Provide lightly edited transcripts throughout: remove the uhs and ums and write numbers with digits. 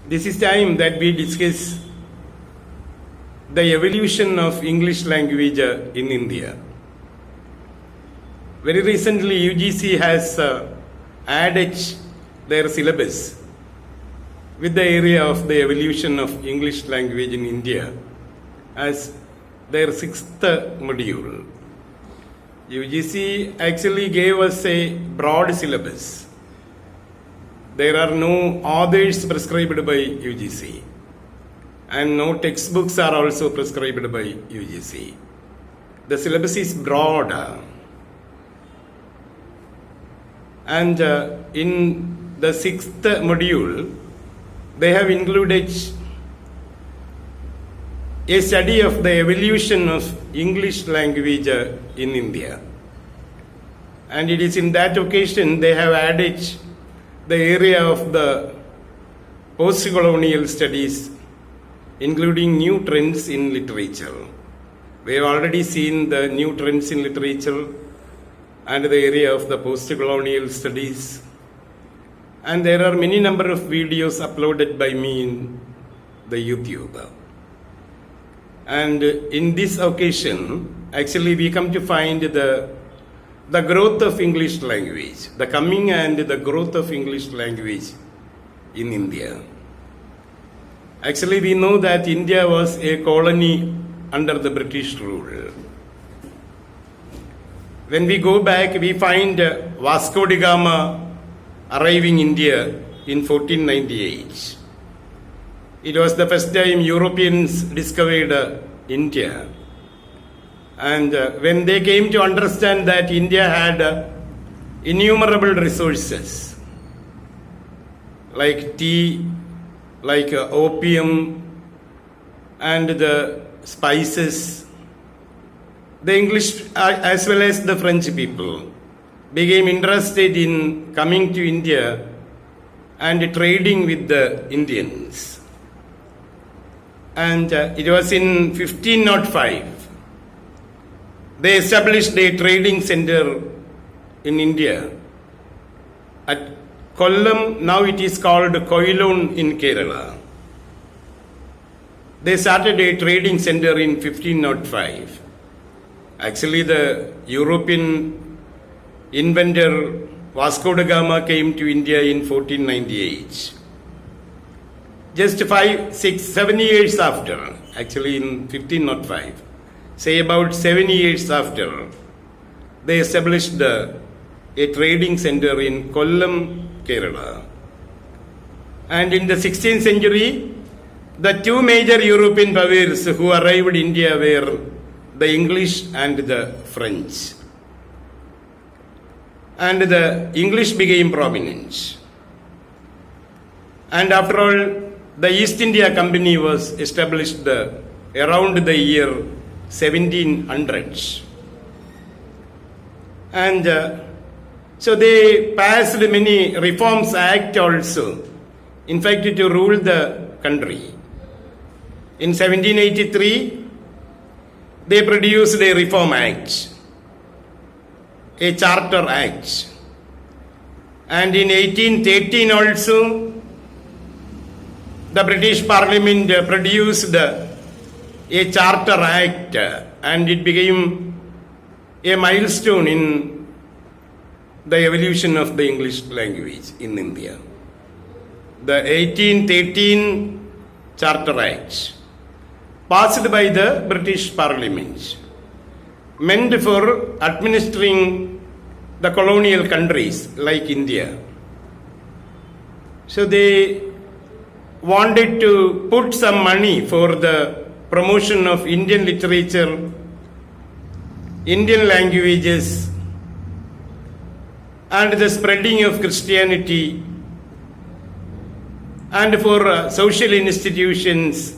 This is time that we discuss the evolution of English language in India. Very recently, UGC has added their syllabus with the area of the evolution of English language in India as their sixth module. UGC actually gave us a broad syllabus. There are no authors prescribed by UGC, and no textbooks are also prescribed by UGC. The syllabus is broad, and in the sixth module, they have included a study of the evolution of English language in India. And it is in that occasion they have added the area of the post-colonial studies, including new trends in literature. We have already seen the new trends in literature and the area of the post-colonial studies. And there are many number of videos uploaded by me in the YouTube. And in this occasion, actually we come to find the growth of English language, the coming and the growth of English language in India. Actually, we know that India was a colony under the British rule. When we go back, we find Vasco da Gama arriving in India in 1498. It was the first time Europeans discovered India. And when they came to understand that India had innumerable resources, like tea, like opium, and the spices, the English as well as the French people became interested in coming to India and trading with the Indians. And it was in 1505. They established a trading center in India at Kollam. Now it is called Colonial in Kerala. They started a trading center in 1505. Actually, the European inventor Vasco da Gama came to India in 1498. Just 5, 6, 7 years after, actually in 1505, say about 7 years after, they established a trading center in Kollam, Kerala. And in the 16th century, the two major European powers who arrived in India were the English and the French. And the English became prominent. And after all, the East India Company was established around the year 1700. And so they passed many reforms act also, in fact, to rule the country. In 1783, they produced a reform act, a charter act. And in 1813 also, the British Parliament produced a charter act, and it became a milestone in the evolution of the English language in India. The 1813 Charter Act, passed by the British Parliament, meant for administering the colonial countries like India. So they wanted to put some money for the promotion of Indian literature, Indian languages, and the spreading of Christianity, and for social institutions.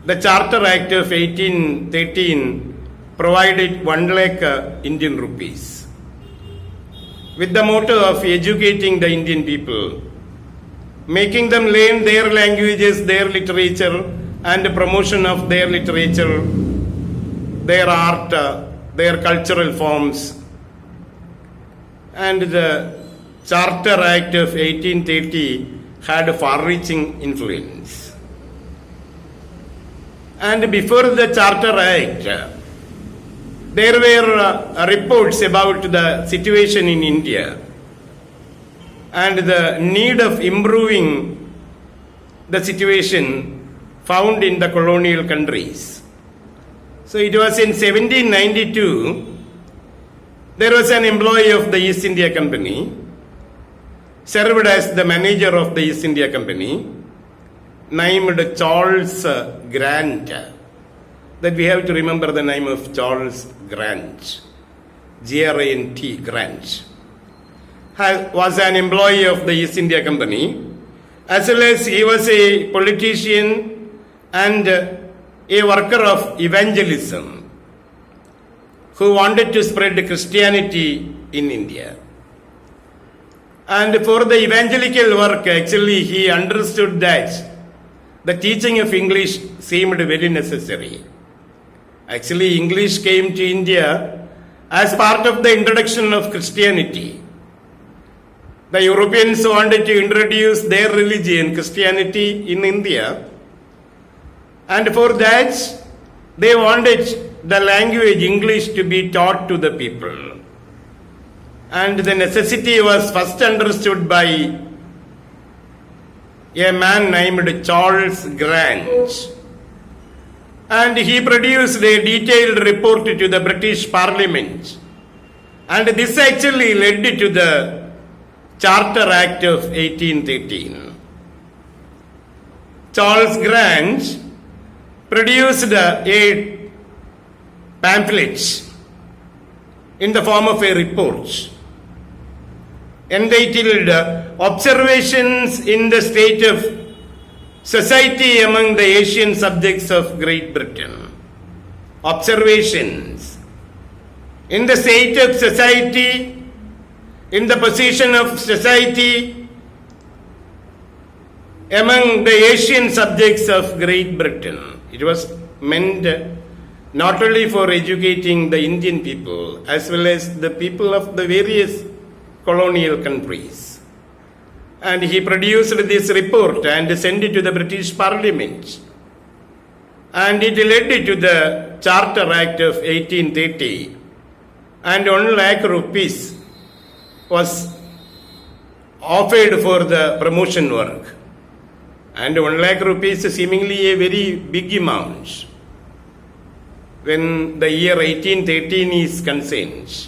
The Charter Act of 1813 provided 1 lakh Indian rupees with the motto of educating the Indian people, making them learn their languages, their literature, and the promotion of their literature, their art, their cultural forms. And the Charter Act of 1830 had far-reaching influence. And before the Charter Act, there were reports about the situation in India and the need of improving the situation found in the colonial countries. So it was in 1792, there was an employee of the East India Company, served as the manager of the East India Company, named Charles Grant. That we have to remember the name of Charles Grant, Grant, Grant. Was an employee of the East India Company, as well as he was a politician and a worker of evangelism who wanted to spread Christianity in India. And for the evangelical work, actually, he understood that the teaching of English seemed very necessary. Actually, English came to India as part of the introduction of Christianity. The Europeans wanted to introduce their religion, Christianity, in India. And for that, they wanted the language English to be taught to the people. And the necessity was first understood by a man named Charles Grant. And he produced a detailed report to the British Parliament. And this actually led to the Charter Act of 1813. Charles Grant produced a pamphlet in the form of a report entitled Observations in the State of Society Among the Asian Subjects of Great Britain. Observations in the state of society, in the position of society among the Asian subjects of Great Britain. It was meant not only for educating the Indian people as well as the people of the various colonial countries. And he produced this report and sent it to the British Parliament. And it led to the Charter Act of 1830. And 1 lakh rupees was offered for the promotion work. And 1 lakh rupees is seemingly a very big amount when the year 1813 is concerned,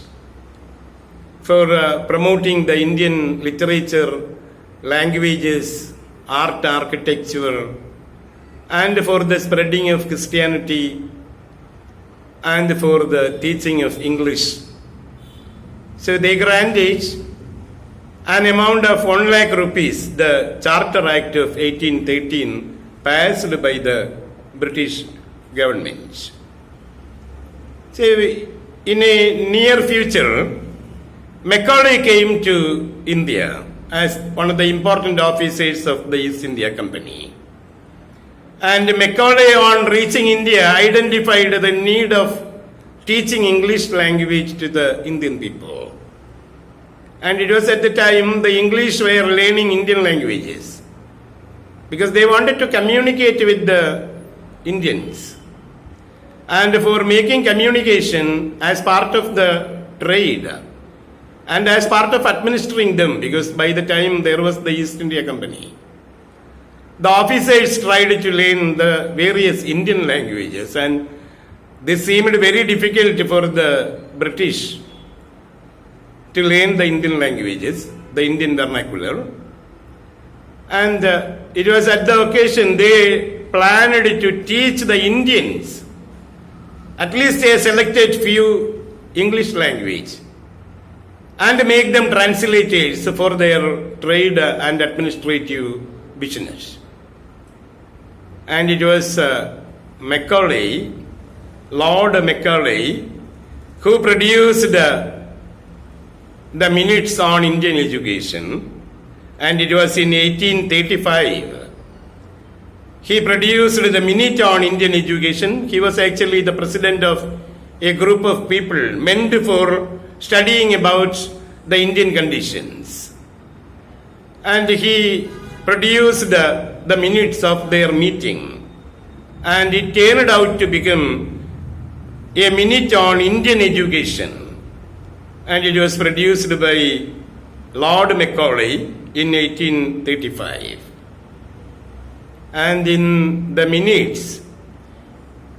for promoting the Indian literature, languages, art, architecture, and for the spreading of Christianity and for the teaching of English. So they granted an amount of 1 lakh rupees, the Charter Act of 1813, passed by the British government. So in a near future, Macaulay came to India as one of the important officers of the East India Company. And Macaulay, on reaching India, identified the need of teaching English language to the Indian people. And it was at the time the English were learning Indian languages because they wanted to communicate with the Indians. And for making communication as part of the trade and as part of administering them, because by the time there was the East India Company, the officers tried to learn the various Indian languages, and this seemed very difficult for the British to learn the Indian languages, the Indian vernacular. And it was at the occasion they planned to teach the Indians at least a selected few English language and make them translators for their trade and administrative business. And it was Macaulay, Lord Macaulay, who produced the minutes on Indian education, and it was in 1835. He produced the minute on Indian education. He was actually the president of a group of people meant for studying about the Indian conditions. And he produced the minutes of their meeting, and it turned out to become a minute on Indian education, and it was produced by Lord Macaulay in 1835. And in the minutes,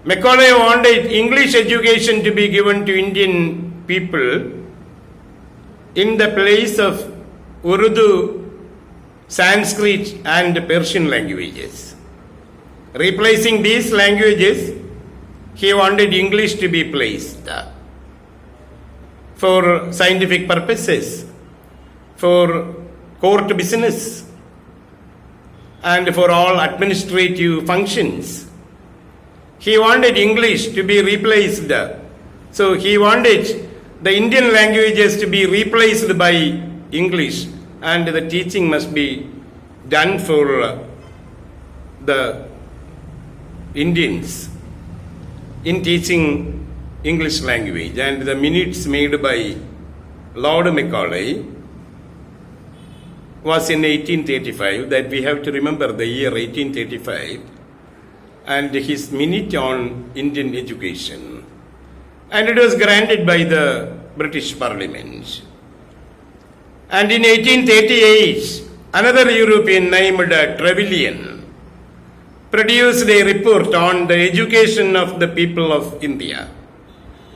Macaulay wanted English education to be given to Indian people in the place of Urdu, Sanskrit and Persian languages. Replacing these languages, he wanted English to be placed for scientific purposes, for court business, and for all administrative functions. He wanted English to be replaced. So he wanted the Indian languages to be replaced by English, and the teaching must be done for the Indians in teaching English language. And the minutes made by Lord Macaulay was in 1835, that we have to remember the year 1835, and his minute on Indian education. And it was granted by the British Parliament. And in 1838, another European named Trevelyan produced a report on the education of the people of India.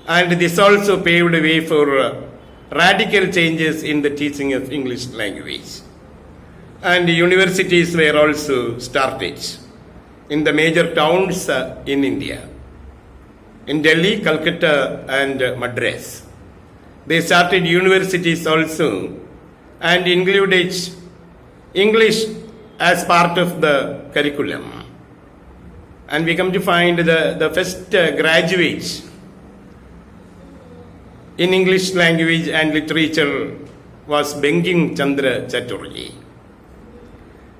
And this also paved the way for radical changes in the teaching of English language. And universities were also started in the major towns in India, in Delhi, Calcutta and Madras. They started universities also and included English as part of the curriculum. And we come to find the first graduates in English language and literature was Bankim Chandra Chatterjee.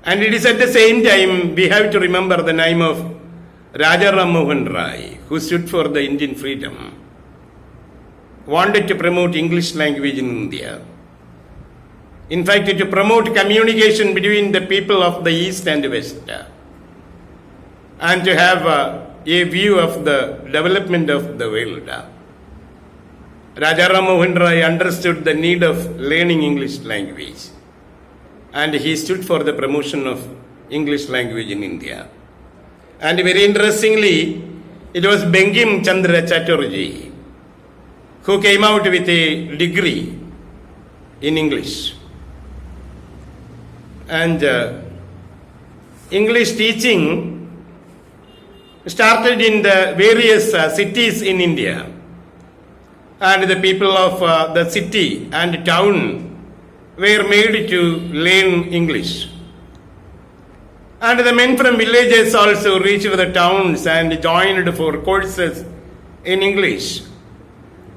And it is at the same time we have to remember the name of Raja Ram Mohan Rai, who stood for the Indian freedom, wanted to promote English language in India. In fact, to promote communication between the people of the East and West, and to have a view of the development of the world. Raja Ram Mohan Rai understood the need of learning English language, and he stood for the promotion of English language in India. And very interestingly, it was Bankim Chandra Chatterjee who came out with a degree in English. And English teaching started in the various cities in India. And the people of the city and town were made to learn English. And the men from villages also reached the towns and joined for courses in English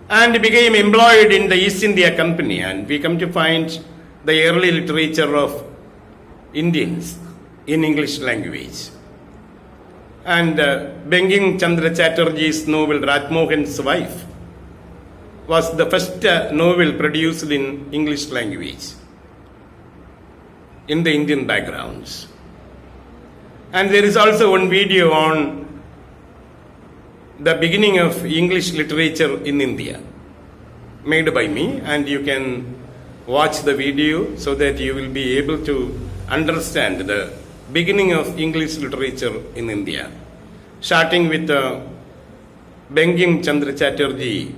and became employed in the East India Company. And we come to find the early literature of Indians in English language. And Bankim Chandra Chatterjee's novel Ratmohan's Wife was the first novel produced in English language in the Indian backgrounds. And there is also one video on the beginning of English literature in India made by me, and you can watch the video so that you will be able to understand the beginning of English literature in India, starting with Bankim Chandra Chatterjee,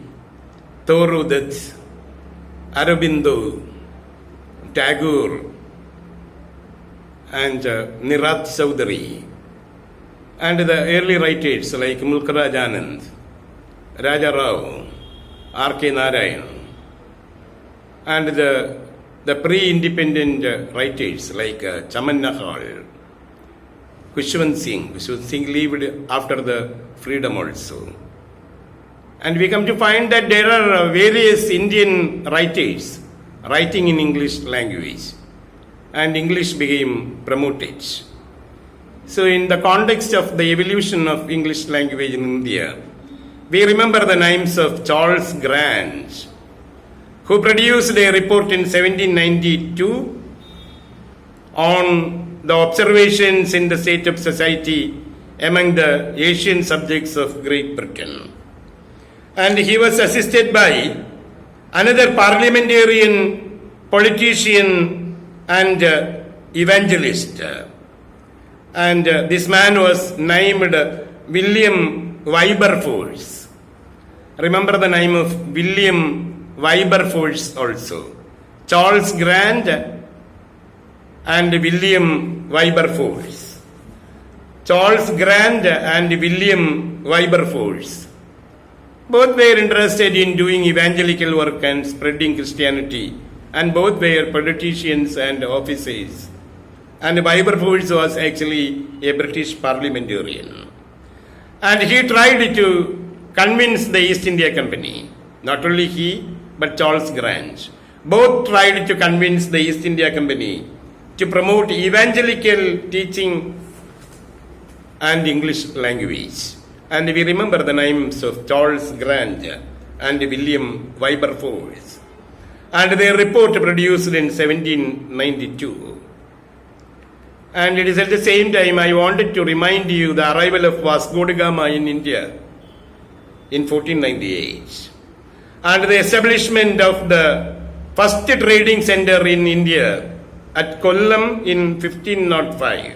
Thoreau Dutt, Aurobindo, Tagore, and Nirath Chowdhury, and the early writers like Mulkaraj Anand, Raja Rao, R.K. Narayan, and the pre-independent writers like Chaman Nahal, Khushwant Singh. Khushwant Singh lived after the freedom also. And we come to find that there are various Indian writers writing in English language, and English became promoted. So in the context of the evolution of English language in India, we remember the names of Charles Grant, who produced a report in 1792 on the observations in the state of society among the Asian subjects of Great Britain. And he was assisted by another parliamentarian, politician, and evangelist. And this man was named William Wilberforce. Remember the name of William Wilberforce also. Charles Grant and William Wilberforce. Charles Grant and William Wilberforce. Both were interested in doing evangelical work and spreading Christianity, and both were politicians and officers. And Wilberforce was actually a British parliamentarian. And he tried to convince the East India Company. Not only he, but Charles Grant. Both tried to convince the East India Company to promote evangelical teaching and English language. And we remember the names of Charles Grant and William Wilberforce. And their report produced in 1792. And it is at the same time I wanted to remind you the arrival of Vasco da Gama in India in 1498. And the establishment of the first trading center in India at Kollam in 1505.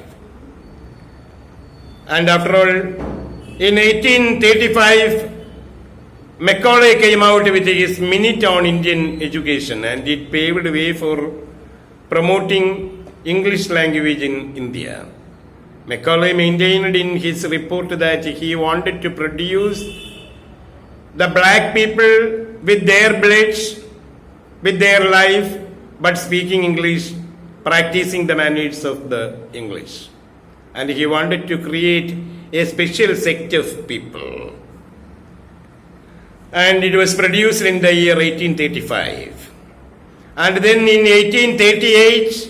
And after all, in 1835, Macaulay came out with his minute on Indian education, and it paved the way for promoting English language in India. Macaulay maintained in his report that he wanted to produce the black people with their blood, with their life, but speaking English, practicing the manners of the English. And he wanted to create a special sect of people. And it was produced in the year 1835. And then in 1838,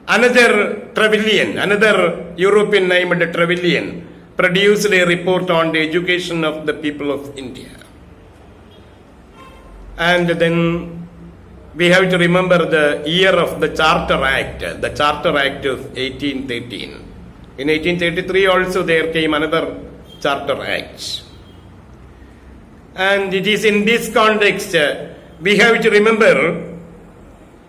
another Trevelyan, another European named Trevelyan, produced a report on the education of the people of India. And then we have to remember the year of the Charter Act of 1813. In 1833 also there came another Charter Act. And it is in this context we have to remember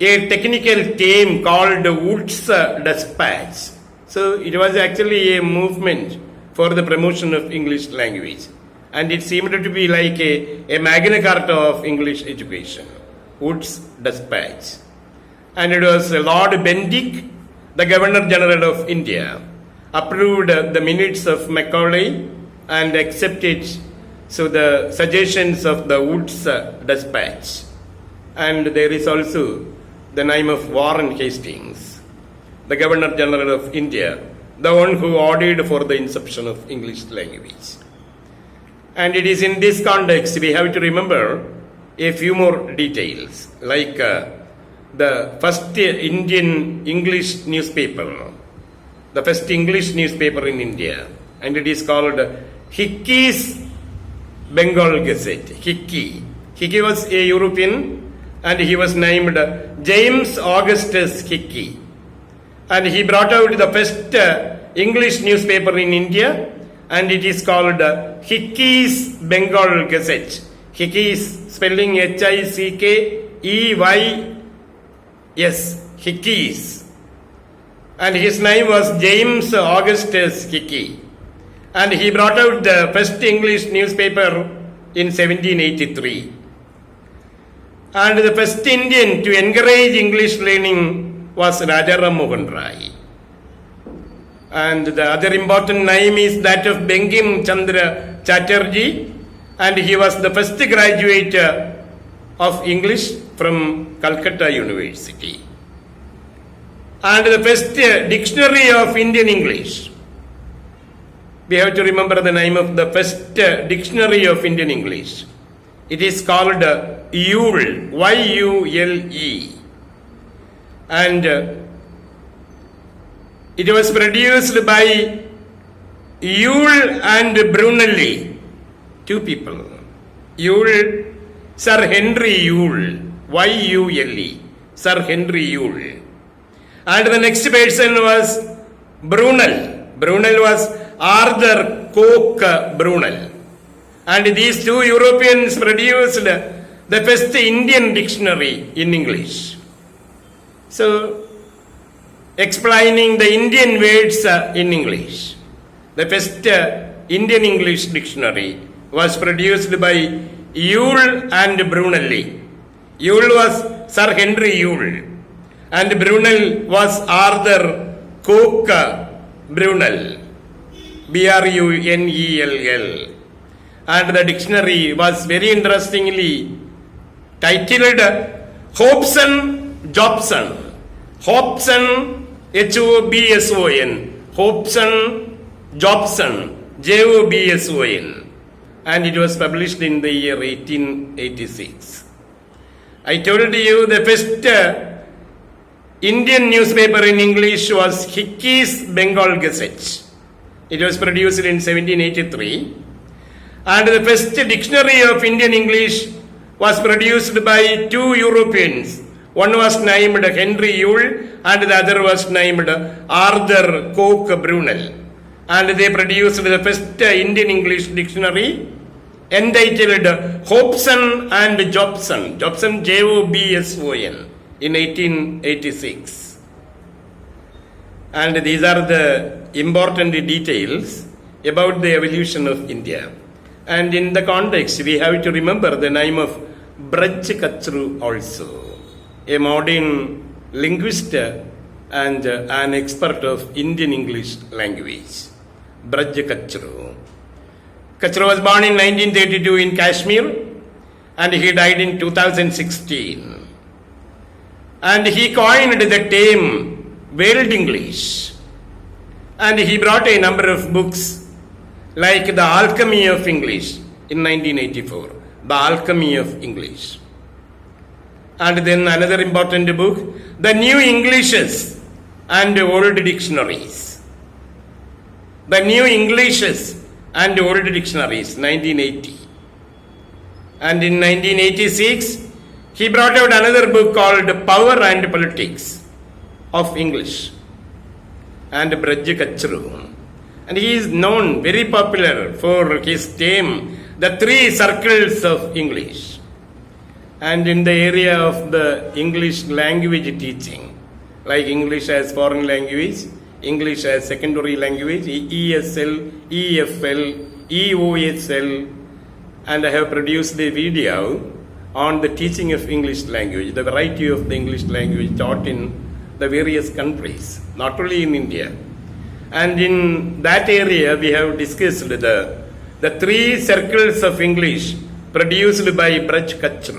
a technical term called Wood's Dispatch. So it was actually a movement for the promotion of English language. And it seemed to be like a Magna Carta of English education. Wood's Dispatch. And it was Lord Bentinck, the Governor General of India, approved the minutes of Macaulay and accepted the suggestions of the Wood's Dispatch. And there is also the name of Warren Hastings, the Governor General of India, the one who ordered for the inception of English language. And it is in this context we have to remember a few more details, like the first Indian English newspaper, the first English newspaper in India, and it is called Hickey's Bengal Gazette. Hickey was a European, and he was named James Augustus Hickey. And he brought out the first English newspaper in India, and it is called Hickey's Bengal Gazette. Hickey's spelling Hickeys, Hickey's. And his name was James Augustus Hickey. And he brought out the first English newspaper in 1783. And the first Indian to encourage English learning was Rajaram Mohan Rai. And the other important name is that of Bankim Chandra Chatterjee, and he was the first graduate of English from Calcutta University. And the first dictionary of Indian English. We have to remember the name of the first dictionary of Indian English. It is called Yule, Y-U-L-E. And it was produced by Yule and Brunelli, two people. Yule, Sir Henry Yule, Y-U-L-E, Sir Henry Yule. And the next person was Brunel. Brunel was Arthur Coke Brunel. And these two Europeans produced the first Indian dictionary in English. So, explaining the Indian words in English. The first Indian English dictionary was produced by Yule and Brunelli. Yule was Sir Henry Yule, and Brunel was Arthur Coke Brunel, Brunell. And the dictionary was very interestingly titled Hobson-Jobson. Hobson, Hobson, Hobson-Jobson, Jobson. And it was published in the year 1886. I told you the first Indian newspaper in English was Hickey's Bengal Gazette. It was produced in 1783. And the first dictionary of Indian English was produced by two Europeans. One was named Henry Yule and the other was named Arthur Coke Brunel. And they produced the first Indian English dictionary entitled Hobson and Jobson, Jobson Jobson, in 1886. And these are the important details about the evolution of India. And in the context, we have to remember the name of Braj Kachru also, a modern linguist and an expert of Indian English language. Braj Kachru. Kachru was born in 1932 in Kashmir and he died in 2016. And he coined the term World English. And he brought a number of books like The Alchemy of English in 1984. The Alchemy of English. And then another important book, The New Englishes and Old Dictionaries. The New Englishes and Old Dictionaries, 1980. And in 1986, he brought out another book called Power and Politics of English and Braj Kachru. And he is known, very popular for his term, the three circles of English. And in the area of the English language teaching, like English as foreign language, English as secondary language, ESL, EFL, EOSL, and I have produced a video on the teaching of English language, the variety of the English language taught in the various countries, not only in India. And in that area, we have discussed the three circles of English produced by Braj Kachru.